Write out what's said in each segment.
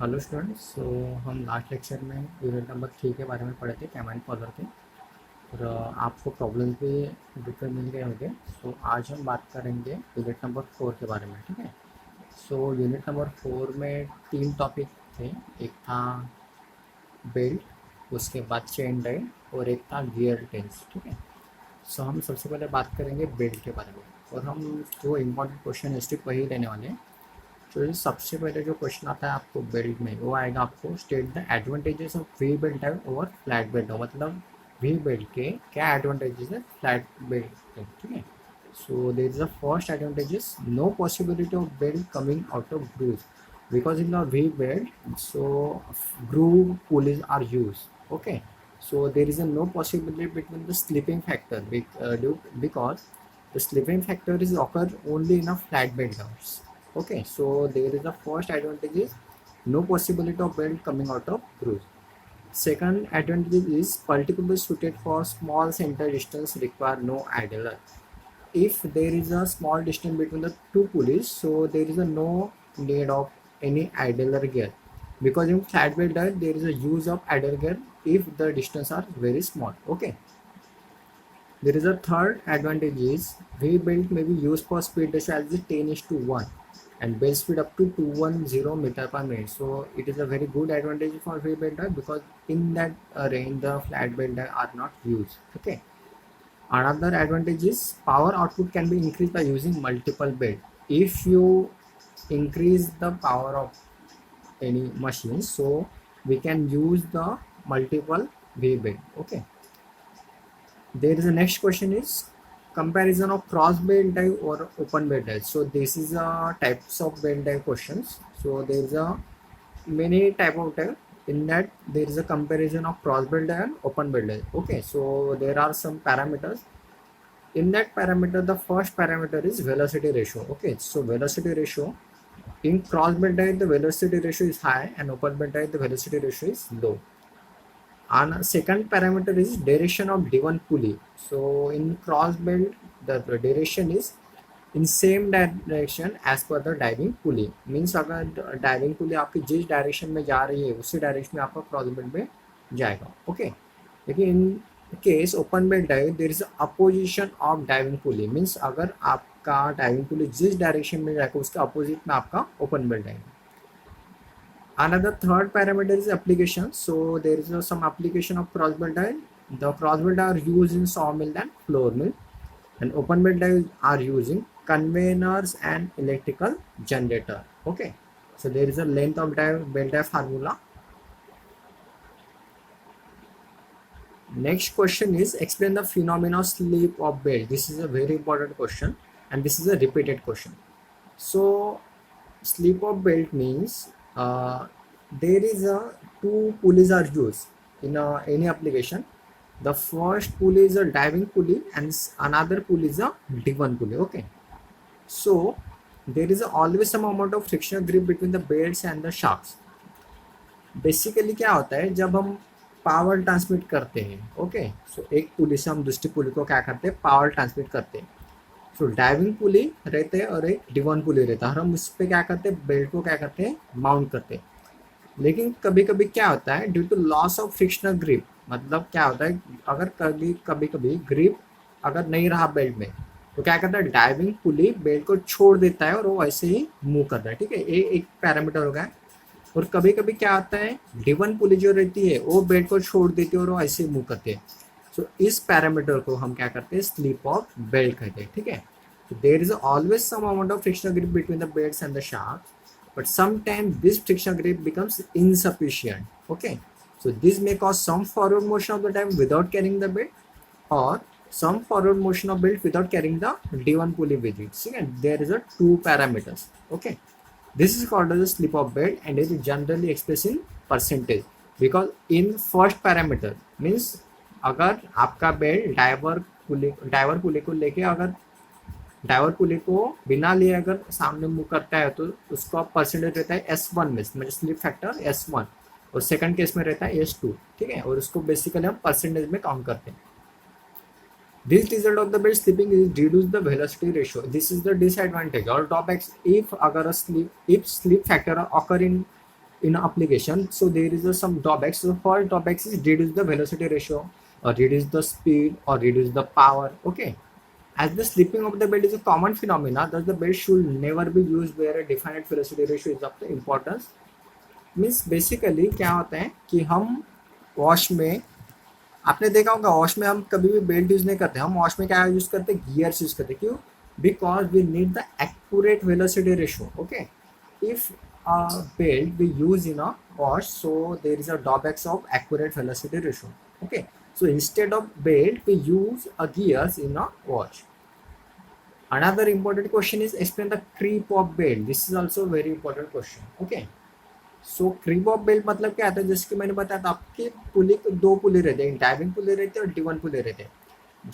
Hello students. हम last lecture में unit number 3 के बारे में पढ़े थे, कमांड फॉलोअर के। और आपको प्रॉब्लम्स भी डिफरेंट मिल गए होंगे। आज हम बात करेंगे यूनिट नंबर 4 के बारे में, ठीक है। यूनिट नंबर 4 में 3 टॉपिक थे। एक था बेल्ट, उसके बाद चेन डाई और एक था गियर टेंस, ठीक है। हम सबसे पहले बात करेंगे बेल्ट के बारे में, और हम जो इम्पोर्टेंट क्वेश्चन है स्टिक वही लेने वाले हैं। तो ये सबसे पहले जो क्वेश्चन आता है आपको बेल्ट में, वो आएगा आपको state the advantages of V belt type over flat belt. मतलब वी बेल्ट के क्या एडवांटेजेस है फ्लैट बेल्ट के, ठीक है। There is the first advantages, no possibility of belt coming out of groove because in the V belt, groove pulleys are used. Okay, so there is a no possibility between the slipping factor because the slipping factor is occur only in a flat belt cars. Okay, so there is a first advantage is no possibility of belt coming out of groove. Second advantage is particularly suited for small center distance require no idler. If there is a small distance between the two pulleys, so there is a no need of any idler gear, because in flat belt tire there is a use of idler gear if the distance are very small. Okay, there is a third advantage is V belt may be used for speed ratio as 10:1 and belt speed up to 210 meter per minute. So it is a very good advantage for V belt tire, because in that range the flat belt tire are not used. Okay. Another advantage is power output can be increased by using multiple belt. If you increase the power of any machine, so we can use the multiple way belt. Okay. There is a next question is comparison of cross belt die or open belt die. So this is a types of belt die questions. So there is a many type of die. In that there is a comparison of cross belt die and open belt die. Okay. So there are some parameters. In that parameter, the first parameter is velocity ratio. Okay, so velocity ratio in cross belt die the velocity ratio is high, and open belt die the velocity ratio is low. And second parameter is direction of driven pulley. So in cross belt the direction is in same direction as per the driving pulley. Means अगर driving pulley आपकी जिस direction में जा रही है उसी direction में आपका क्रॉस बेल्ट में जाएगा. ओके, लेकिन in case open belt drive there is opposition of driving pulley. Means अगर आपका डाइविंग पुली जिस डायरेक्शन में जाएगा उसके अपोजिट में आपका open belt dive. Another third parameter is application. So there is some application of cross belt dive. The cross belt are used in sawmill and floor mill, and open belt dive are using conveyors and electrical generator. Okay, so there is a length of dive belt dive formula. Next question is explain the phenomena of slip of belt. This is a very important question, and this is a repeated question. So slip of belt means there is a two pulleys are used in any application. The first pulley is a diving pulley and another pulley is a driven pulley. Okay, so there is always some amount of frictional grip between the belts and the shafts. Basically क्या होता है जब हम power transmit करते हैं. Okay, सो एक पुली से हम दूसरी पुली को क्या करते हैं, पावर ट्रांसमिट करते हैं. सो डाइविंग पुली रहते हैं और एक डिवन पुली रहता है, और हम उस पर क्या करते हैं, बेल्ट को क्या करते हैं, माउंट करते हैं. लेकिन कभी कभी क्या होता है, due to loss of frictional grip, मतलब क्या होता है अगर कभी कभी ग्रिप अगर नहीं रहा बेल्ट में, तो क्या करता है डाइविंग पुली बेल्ट को छोड़ देता है और वो ऐसे ही मूव करता है. ठीक है, ये एक पैरामीटर होगा. और कभी कभी क्या आता है, डिवन पुली जो रहती है वो बेल्ट को छोड़ देती है और वो ऐसे मूव करते हैं. सो इस पैरामीटर को हम क्या करते हैं, स्लिप ऑफ बेल्ट कहते हैं. ठीक है, so there is always some amount of frictional grip between the belts and the shafts, but sometimes this frictional grip becomes insufficient. Okay, so this may cause some forward motion of the time without carrying the belt, or some forward motion of belt without carrying the D1 pulley with it. See, and there is a two parameters. Okay, this is called as the slip of belt, and it is generally expressed in percentage, because in first parameter means अगर आपका belt driver पुली को लेके अगर driver पुली को बिना लिए अगर सामने मूव करता है तो उसका परसेंटेज रहता है S1 में, मतलब स्लिप फैक्टर S1, और सेकंड केस में रहता है S2. ठीक है, और उसको बेसिकली हम परसेंटेज में काउंट करते हैं. This result of the belt slipping is reduce the velocity ratio. This is the disadvantage or drawbacks if slip factor occur in in application. So there is some drawbacks. So for drawbacks is reduce the velocity ratio, or reduce the speed, or reduce the power. Okay. As the slipping of the belt is a common phenomena, thus the belt should never be used where a definite velocity ratio is of the importance. Means basically क्या होता है कि हम wash में, आपने देखा होगा wash में हम कभी भी बेल्ट यूज नहीं करते, हम वॉश में क्या यूज करते हैं, गियर्स यूज करते हैं. क्यों? Because we need the accurate velocity ratio. Okay, if belt we use in a wash, so there is a drawbacks of accurate velocity ratio. Okay, so instead of belt we use a gears in a wash. Another important question is explain the creep of belt. This is also very important question. Okay, so creep of belt मतलब क्या आता है, जैसे कि मैंने बताया था आपके पुली, दो पुली रहते हैं, डाइविंग पुली रहते हैं और डिवन पुली रहते हैं.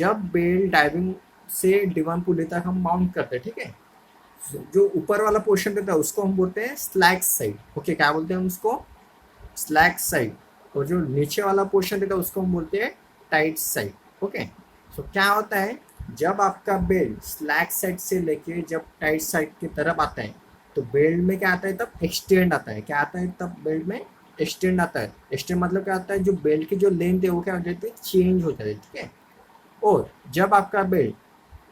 जब बेल्ट डाइविंग से डिवन पुली तक हम माउंट करते हैं, ठीक है, जो ऊपर वाला पोर्शन रहता है उसको हम बोलते हैं स्लैक साइड. ओके, क्या बोलते हैं उसको? Slack side. और जो नीचे वाला पोर्शन रहता है उसको हम बोलते हैं टाइट साइड. ओके, सो क्या होता है, जब आपका बेल्ट स्लैक साइड से लेके जब टाइट साइड की तरफ आता है तो बेल्ट में क्या आता है, तब एक्सटेंड आता है. क्या आता है तब बेल्ट में? एक्सटेंड आता है. एक्सटेंड मतलब क्या आता है, जो बेल्ट की जो लेंथ है वो क्या हो जाती है, चेंज हो जाती है. ठीक है, और जब आपका बेल्ट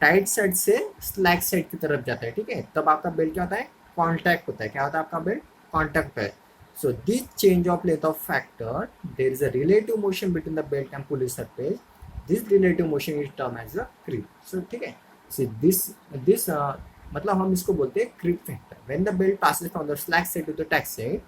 टाइट साइड से स्लैक साइड की तरफ जाता है, ठीक है, तब आपका बेल्ट क्या होता है, कॉन्टैक्ट होता है. क्या होता है आपका बेल्ट? कॉन्टैक्ट होता है. So this change of length of factor, there is a relative motion between the belt and pulley surface. This relative motion is term as a creep. So ठीक है, सो दिस मतलब हम इसको बोलते हैं creep factor. When the belt passes from the slack side to the tight side,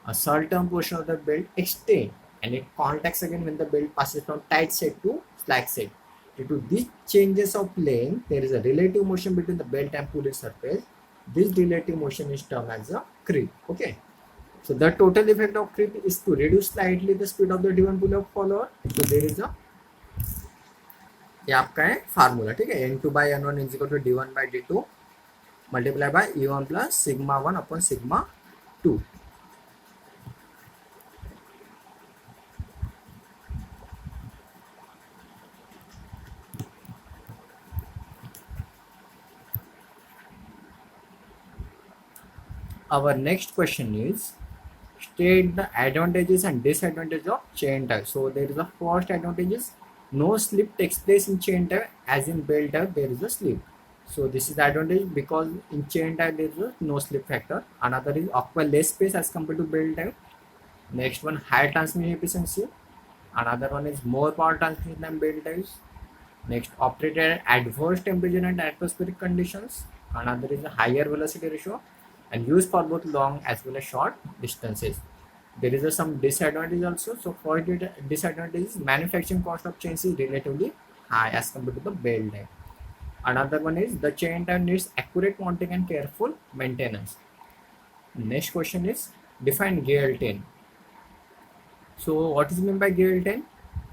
a certain portion of the belt extend and it contacts again when the belt passes from tight side to slack side. Due to these changes of length, there is a relative motion between the belt and pulley surface. This relative motion is termed as a creep. Okay, so the total effect of creep is to reduce slightly the speed of the driven pulley of follower. So there is a, ये आपका है formula. ठीक है, n2 by n1 is equal to d1 by d2 multiply by e1 plus sigma 1 upon sigma 2. Our next question is state the advantages and disadvantages of chain tie. So there is a first advantage is no slip takes place in chain tie, as in belt tie there is a slip. So this is the advantage because in chain tie there is a no slip factor. Another is occupy less space as compared to belt tie. Next one, higher transmission efficiency. Another one is more power transmission than belt ties. Next, operate at adverse temperature and atmospheric conditions. Another is a higher velocity ratio and used for both long as well as short distances. There is some disadvantage also. So for disadvantage is manufacturing cost of chains is relatively high as compared to the belt tie. Another one is the chain tie needs accurate mounting and careful maintenance. Next question is define gear10. So what is meant by gear10?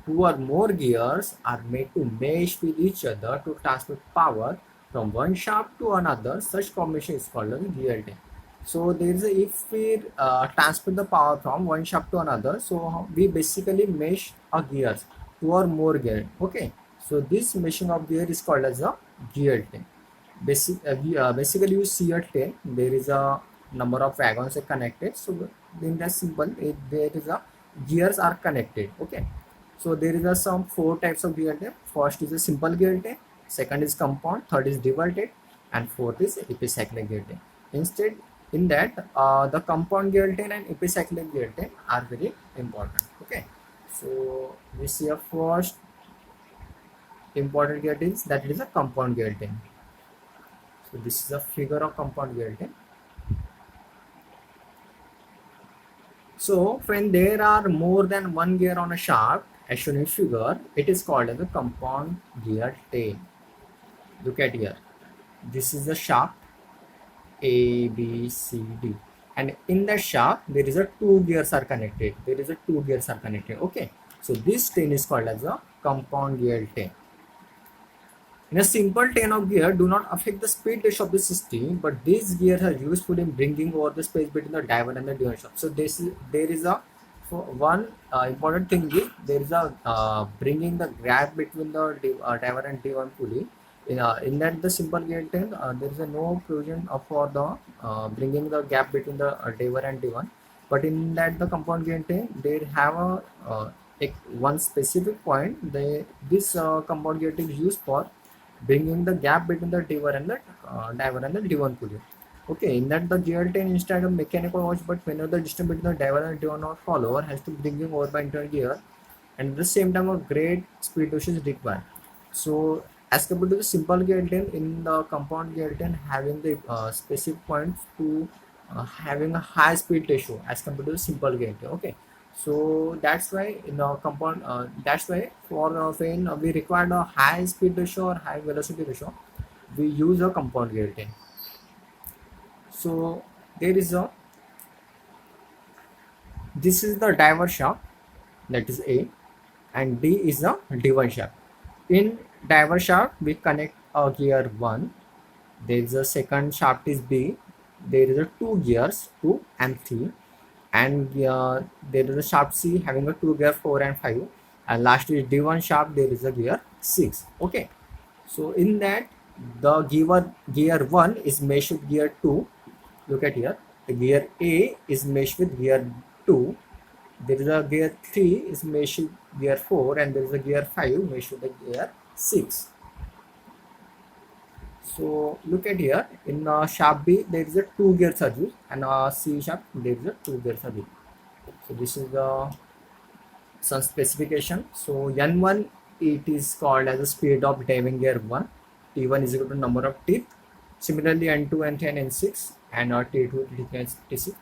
Two or more gears are made to mesh with each other to transmit power from one shaft to another. Such combination is called as gear10. So there is a, if we transmit the power from one shaft to another, so we basically mesh a gears, two or more gear. Okay, so this meshing of gear is called as a gear10. Basically you see a 10, there is a number of wagons are connected. So in that simple, there is a gears are connected. Okay, so there is a some four types of gear tape. First is a simple gear tape, second is compound, third is dual tape, and fourth is epicyclic gear tape. Instead, in that the compound gear tape and epicyclic gear tape are very important. Okay, so we see a first important gear tape, that is a compound gear tape. So this is a figure of compound gear tape. So when there are more than one gear on a shaft, as shown in figure, it is called as a compound gear tail. Look at here. This is the shaft A, B, C, D, and in the shaft there is a two gears are connected. Okay, so this tail is called as a compound gear tail. In a simple chain of gear do not affect the speed ratio of the system, but these gears are useful in bringing over the space between the driver and the driven shaft. So there is a one important thing is there is a bringing the gap between the driver and driven pulley. In that the simple gear there is a no provision for the bringing the gap between the driver and driven. but in that the compound gear chain they have one specific point. This compound gear chain is used for bringing the gap between the diver and the diver and the D1 pulley. Okay, in that the gear chain instead of mechanical watch, but whenever the distance between the diver and D1 or follower has to bringing over by internal gear, and at the same time a great speed ratio is required. So as compared to the simple gear chain, in the compound gear chain having the specific points to having a high speed ratio as compared to the simple gear chain. Okay, so that's why in the compound that's why for when we require a high speed ratio or high velocity ratio, we use a compound gear chain. So there is a this is the diver shaft, that is A, and D is the D1 shaft. In diver shaft we connect a gear 1, there is a second shaft is B, there is a 2 gears 2 and 3, and there is a shaft C having a 2 gear 4 and 5, and last is D1 shaft, there is a gear 6. Okay, so in that the gear 1 is meshed with gear 2. Look at here, the gear A is meshed with gear 2, there is a gear 3 is meshed with gear 4, and there is a gear 5 meshed with the gear 6. So look at here, in shaft B there is a 2 gear service, and C shaft there is a 2 gear service. So this is the some specification. So N1 it is called as the speed of diving gear 1. T1 is equal to number of teeth. Similarly N2, N3 and N6 and T2, T3 and T6.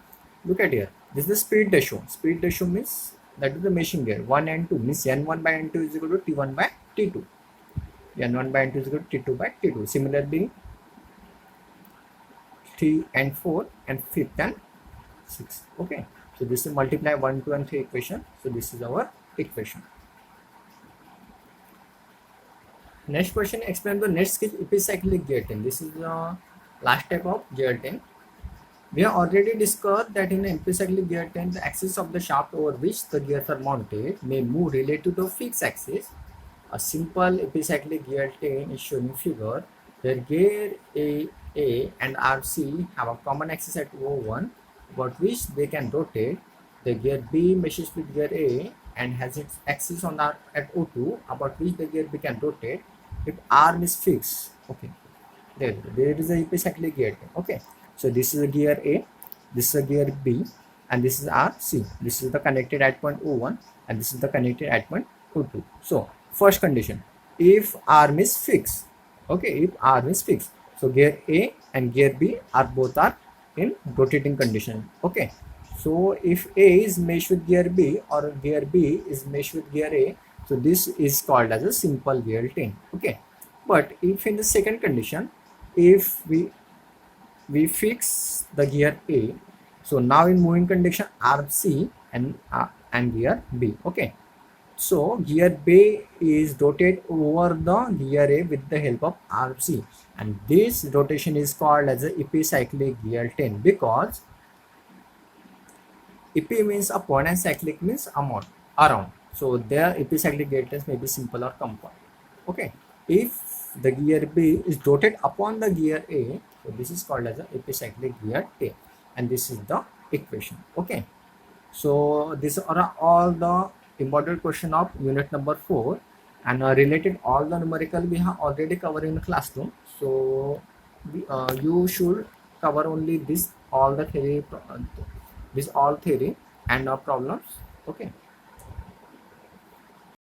Look at here, this is the speed ratio. Speed ratio means that is the meshing gear 1 and 2 means N1 by N2 is equal to T1 by T2. N1 by N2 is equal to T2 by T2. Similarly 3 and 4 and 5th and 6. Okay, so this is multiply 1, 2 and 3 equation. So this is our equation. Next question, explain the next sketch epicyclic gear chain. This is the last type of gear chain. We have already discussed that in an epicyclic gear chain, the axis of the shaft over which the gears are mounted may move relative to a fixed axis. A simple epicyclic gear chain is shown in figure. Where gear A and RC have a common axis at O1, about which they can rotate. The gear B meshes with gear A and has its axis on at O2, about which the gear B can rotate if arm is fixed. Okay, there is a epicyclic gear chain. Okay, so this is a gear A, this is a gear B, and this is RC. This is the connected at point O1, and this is the connected at point O2. So first condition, if arm is fixed. Okay, if arm is fixed, so gear A and gear B are both in rotating condition. Okay, so if A is meshed with gear B or gear B is meshed with gear A, so this is called as a simple gear chain. Okay, but if in the second condition, if we fix the gear A, so now in moving condition RC and gear B. Okay, so gear B is rotated over the gear A with the help of RC, and this rotation is called as a epicyclic gear chain, because epi means upon and cyclic means around. So their epicyclic gear chains may be simple or compound. Okay, if the gear B is rotated upon the gear A, so this is called as a epicyclic gear chain, and this is the equation. Okay, so these are all the important question of unit number 4, and related all the numerical we have already covered in the classroom. So you should cover only this all the theory, this all theory and problems. Okay.